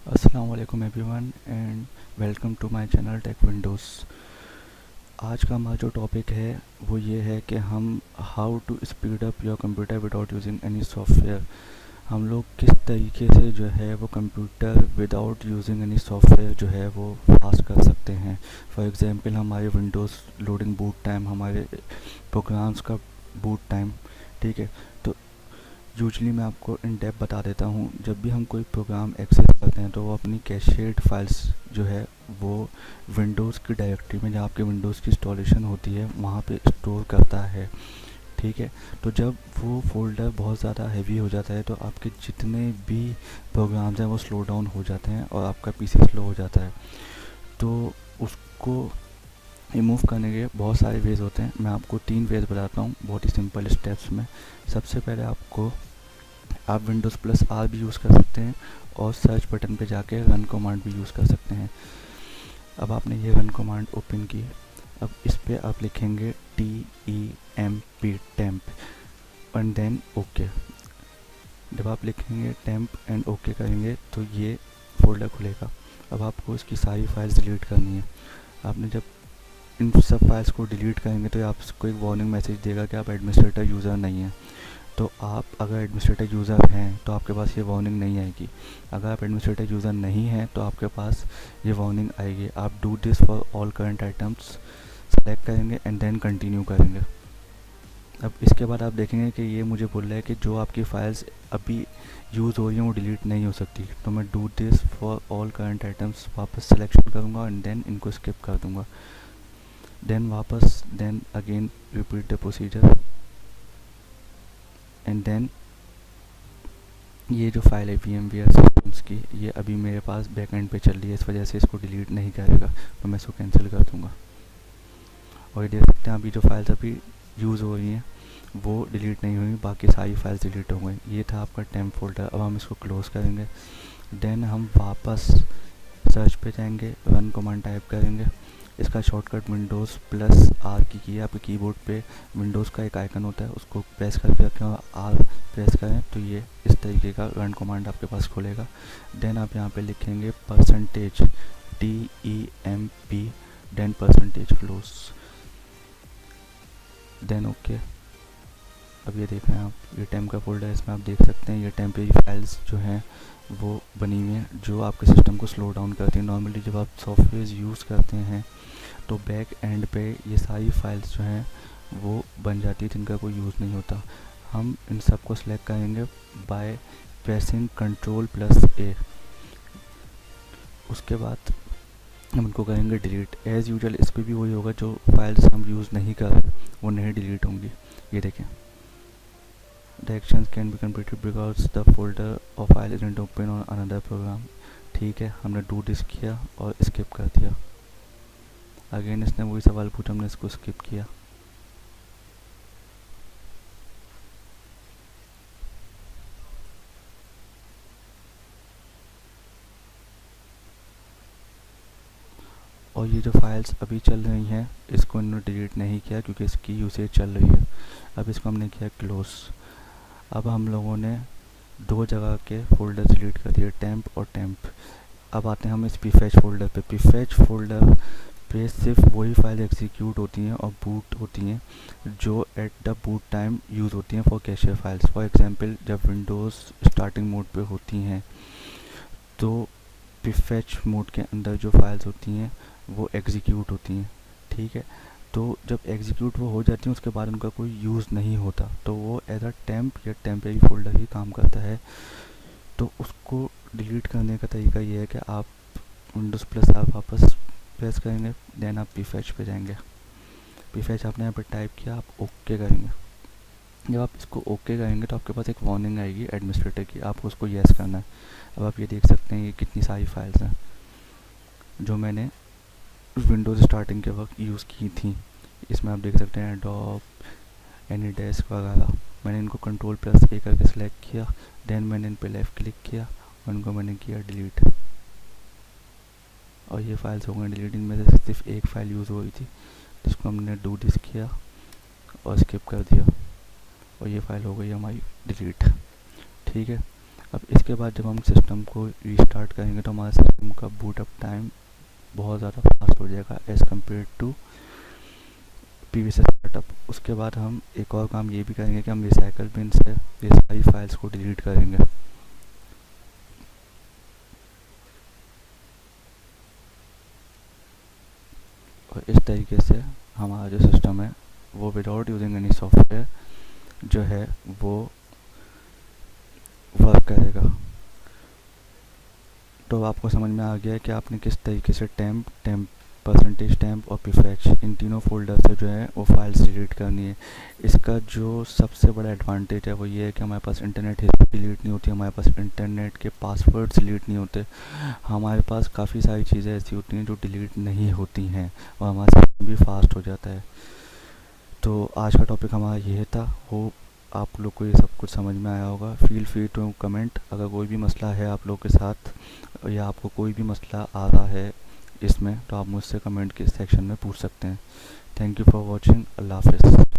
अस्सलाम वालेकुम everyone and welcome to my channel Tech Windows. आज का हमारा जो टॉपिक है वो ये है कि हम how to speed up your computer without using any software. हम लोग किस तरीके से जो है वो computer without using any software जो है वो फास्ट कर सकते हैं। फॉर एग्जांपल हमारे विंडोज़ लोडिंग बूट टाइम, हमारे प्रोग्राम्स का बूट टाइम। ठीक है, तो यूजली मैं आपको इन डेप्थ बता देता हूँ। जब भी हम कोई प्रोग्राम एक्सेस करते हैं तो वो अपनी कैशेड फाइल्स जो है वो विंडोज़ की डायरेक्टरी में, जहाँ आपके विंडोज़ की इंस्टॉलेशन होती है, वहाँ पे स्टोर करता है। ठीक है, तो जब वो फोल्डर बहुत ज़्यादा हैवी हो जाता है तो आपके जितने भी प्रोग्राम्स हैं वो स्लो डाउन हो जाते हैं और आपका पीसी स्लो हो जाता है। तो उसको रिमूव करने के बहुत सारे वेज़ होते हैं। मैं आपको 3 वेज़ बताता हूँ बहुत ही सिंपल स्टेप्स में। सबसे पहले आप विंडोज़ प्लस आर भी यूज़ कर सकते हैं और सर्च बटन पे जाके रन कमांड भी यूज़ कर सकते हैं। अब आपने ये रन कमांड ओपन की, अब इस पे आप लिखेंगे TEMP temp and then okay. जब आप लिखेंगे टेम्प एंड ओके करेंगे तो ये फोल्डर खुलेगा। अब आपको इसकी सारी फाइल्स डिलीट करनी है। आपने जब इन सब फाइल्स को डिलीट करेंगे तो आपको एक वार्निंग मैसेज देगा कि आप एडमिनिस्ट्रेटर यूज़र नहीं हैं। तो आप अगर एडमिनिस्ट्रेटर यूज़र हैं तो आपके पास ये वार्निंग नहीं आएगी। अगर आप एडमिनिस्ट्रेटर यूज़र नहीं हैं तो आपके पास ये वार्निंग आएगी। आप do this for all current items select करेंगे एंड देन कंटिन्यू करेंगे। अब इसके बाद आप देखेंगे कि ये मुझे बोल रहा है कि जो आपकी फाइल्स अभी यूज़ हो रही हैं वो डिलीट नहीं हो सकती। तो मैं do this for all current items वापस सिलेक्शन करूँगा एंड देन इनको स्किप कर दूँगा। Then again repeat the procedure and then ये जो फाइल है VMware सिस्टम्स की, ये अभी मेरे पास बैकएंड पे चल रही है, इस वजह से इसको डिलीट नहीं करेगा। तो मैं इसको कैंसिल कर दूँगा और ये देख सकते हैं अभी जो फाइल्स अभी यूज़ हो रही हैं वो डिलीट नहीं हुई, बाकी सारी फाइल्स डिलीट हो गई। ये था आपका टेम्प फोल्डर। अब हम इसको क्लोज़ करेंगे। देन हम वापस सर्च पे जाएंगे, रन कमांड टाइप करेंगे। इसका शॉर्टकट विंडोज़ प्लस आर की है। आपके कीबोर्ड पे विंडोज़ का एक आइकन होता है, उसको प्रेस करके रखें, आर प्रेस करें तो ये इस तरीके का रन कमांड आपके पास खुलेगा। देन आप यहाँ पे लिखेंगे percentage TEMP then percentage close then okay. अब ये देख रहे हैं आप, ये टेम्प का फोल्डर है, इसमें आप देख सकते हैं ये टेम्परेरी फाइल्स जो हैं वो बनी हुई हैं जो आपके सिस्टम को स्लो डाउन करती हैं। नॉर्मली जब आप सॉफ्टवेयर यूज़ करते हैं तो बैक एंड पे ये सारी फाइल्स जो हैं वो बन जाती है जिनका कोई यूज़ नहीं होता। हम इन सब को सिलेक्ट करेंगे बाय प्रेसिंग Ctrl+A। उसके बाद हम इनको करेंगे डिलीट। एज़ यूजुअल इस पर भी वही होगा, जो फाइल्स हम यूज़ नहीं कर रहे वो नहीं डिलीट होंगी। ये देखें, the actions can be completed because the folder or file isn't open on another program। ठीक है, हमने डू दिस किया और स्किप कर दिया। अगेन इसने वही सवाल पूछा, हमने इसको स्किप किया। और ये जो फाइल्स अभी चल रही हैं इसको इन्होंने डिलीट नहीं किया क्योंकि इसकी यूसेज चल रही है। अब इसको हमने किया क्लोज। अब हम लोगों ने दो जगह के फोल्डर डिलीट कर दिए, टेम्प और टेम्प। अब आते हैं हम इस pfetch फोल्डर पे। pfetch फोल्डर पे सिर्फ वही फाइल एग्जीक्यूट होती हैं और बूट होती हैं जो at the boot time use होती हैं for cache files. For example जब विंडोज़ स्टार्टिंग मोड पे होती हैं तो pfetch मोड के अंदर जो फाइल्स होती हैं वो एग्जीक्यूट होती हैं। ठीक है, तो जब एग्जीक्यूट वो हो जाती हैं उसके बाद उनका कोई यूज़ नहीं होता तो वो एज अ टेम्प या टेम्परेरी फोल्डर ही काम करता है। तो उसको डिलीट करने का तरीका ये है कि आप विंडोज़ प्लस आप वापस प्रेस करेंगे, देन आप pfetch पे जाएंगे। pfetch आपने यहाँ पर टाइप किया, आप ओके करेंगे। जब आप इसको ओके करेंगे तो आपके पास एक वार्निंग आएगी एडमिनिस्ट्रेटर की, आपको उसको येस करना है। अब आप ये देख सकते हैं ये कितनी सारी फाइल्स हैं जो मैंने विंडोज़ स्टार्टिंग के वक्त यूज़ की थी। इसमें आप देख सकते हैं एडोब, एनीडेस्क वगैरह। मैंने इनको Ctrl+A करके सिलेक्ट किया, देन मैंने इन पे लेफ़्ट क्लिक किया और इनको मैंने किया डिलीट और ये फाइल्स हो गई डिलीट। इनमें से सिर्फ एक फ़ाइल यूज़ हो रही थी जिसको हमने डू दिस किया और स्किप कर दिया और ये फ़ाइल हो गई हमारी डिलीट। ठीक है, अब इसके बाद जब हम सिस्टम को रीस्टार्ट करेंगे तो हमारे सिस्टम का बूटअप टाइम बहुत ज़्यादा फास्ट हो जाएगा as compare to previous setup. उसके बाद हम एक और काम ये भी करेंगे कि हम रिसाइकल बिन से ये सारी फाइल्स को डिलीट करेंगे। और इस तरीके से हमारा जो सिस्टम है वो विदाउट यूजिंग एनी सॉफ्टवेयर जो है वो वर्क करेगा। तो आपको समझ में आ गया है कि आपने किस तरीके से टेम्प परसेंटेज टेम्प और प्रीफेक्स इन तीनों फोल्डर से जो है वो फाइल्स डिलीट करनी है। इसका जो सबसे बड़ा एडवांटेज है वो ये है कि हमारे पास इंटरनेट हिस्ट्री डिलीट नहीं होती, हमारे पास इंटरनेट के पासवर्ड्स डिलीट नहीं होते, हमारे पास काफ़ी सारी चीज़ें ऐसी होती हैं जो डिलीट नहीं होती हैं और हमारा सिस्टम भी फास्ट हो जाता है। तो आज का टॉपिक हमारा ये था। होप आप लोग को ये सब कुछ समझ में आया होगा। फील फ्री टू कमेंट अगर कोई भी मसला है आप लोग के साथ या आपको कोई भी मसला आ रहा है इसमें, तो आप मुझसे कमेंट के सेक्शन में पूछ सकते हैं। Thank you for watching. अल्लाह हाफ़िज़।